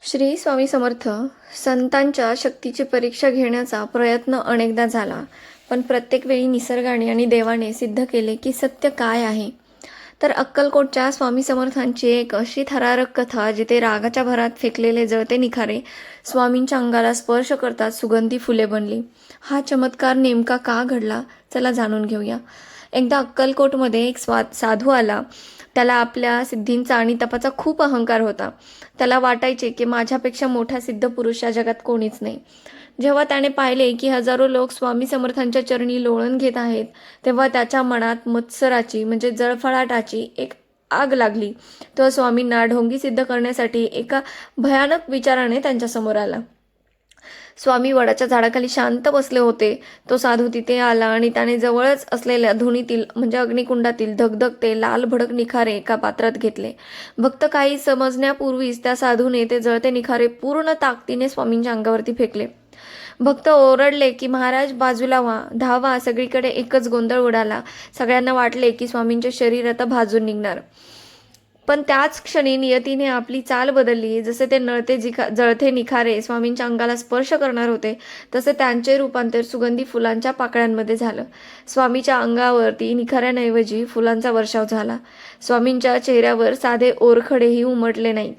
श्री स्वामी समर्थ संतांच्या शक्तीची परीक्षा घेण्याचा प्रयत्न अनेकदा झाला, पण प्रत्येक वेळी निसर्गाने आणि देवाने सिद्ध केले की सत्य काय आहे. तर अक्कलकोटच्या स्वामी समर्थांची एक अशी थरारक कथा, जिथे रागाच्या भरात फेकलेले जळते निखारे स्वामींच्या अंगाला स्पर्श करतात सुगंधी फुले बनली. हा चमत्कार नेमका का घडला, चला जाणून घेऊया. एकदा अक्कलकोटमध्ये एक साधू आला. त्याला आपल्या सिद्धींचा आणि तपाचा खूप अहंकार होता. त्याला वाटायचे की माझ्यापेक्षा मोठा सिद्ध पुरुष या जगात कोणीच नाही. जेव्हा त्याने पाहिले की हजारो लोक स्वामी समर्थांच्या चरणी लोळण घेत आहेत, तेव्हा त्याच्या मनात मत्सराची म्हणजे जळफळाटाची एक आग लागली. तो स्वामींना ढोंगी सिद्ध करण्यासाठी एका भयानक विचाराने त्यांच्यासमोर आला. स्वामी वडाच्या झाडाखाली शांत बसले होते. तो साधू तिथे आला आणि त्याने जवळच असलेल्या धुनीतील म्हणजे अग्निकुंडातील धगधगते लाल भडक निखारे एका पात्रात घेतले. भक्त काही समजण्यापूर्वीच त्या साधूने ते जळते निखारे पूर्ण ताकदीने स्वामींच्या अंगावरती फेकले. भक्त ओरडले की महाराज बाजूला व्हा, धावा. सगळीकडे एकच गोंधळ उडाला. सगळ्यांना वाटले की स्वामींचे शरीर आता भाजून निघणार. पण त्याच क्षणी नियतीने आपली चाल बदलली. जसे ते जळते निखारे स्वामींच्या अंगाला स्पर्श करणार होते, तसे त्यांचे रूपांतर सुगंधी फुलांच्या पाकळ्यांमध्ये झालं. स्वामीच्या अंगावरती निखाऱ्यांऐवजी फुलांचा वर्षाव झाला. स्वामींच्या चेहऱ्यावर साधे ओरखडेही उमटले नाहीत.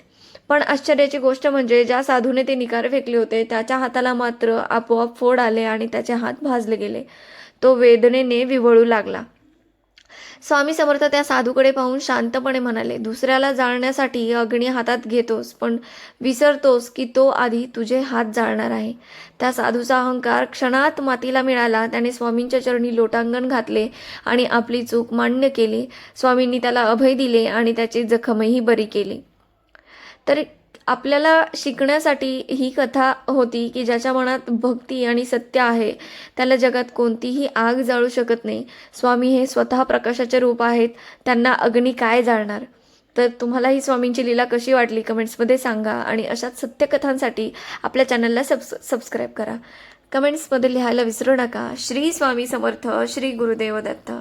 पण आश्चर्याची गोष्ट म्हणजे ज्या साधूने ते निखारे फेकले होते, त्याच्या हाताला मात्र आपोआप फोड आले आणि त्याचे हात भाजले गेले. तो वेदनेने विव्हळू लागला. स्वामी समर्थ त्या साधूकडे पाहून शांतपणे म्हणाले, दुसऱ्याला जाळण्यासाठी अग्नी हातात घेतोस, पण विसरतोस की तो आधी तुझे हात जाळणार आहे. त्या साधूचा अहंकार क्षणात मातीला मिळाला. त्याने स्वामींच्या चरणी लोटांगण घातले आणि आपली चूक मान्य केली. स्वामींनी त्याला अभय दिले आणि त्याची जखमही बरी केली. तर आपल्याला शिकण्यासाठी ही कथा होती की ज्याच्या मनात भक्ती आणि सत्य आहे, त्याला जगात कोणतीही आग जाळू शकत नाही. स्वामी हे स्वतः प्रकाशाचे रूप आहेत. त्यांना अग्नी काय जाळणार. तर तुम्हाला ही स्वामींची लीला कशी वाटली कमेंट्समध्ये सांगा आणि अशाच सत्यकथांसाठी आपल्या चॅनलला सबस्क्राईब करा. कमेंट्समध्ये लिहायला विसरू नका. श्री स्वामी समर्थ. श्री गुरुदेव दत्त.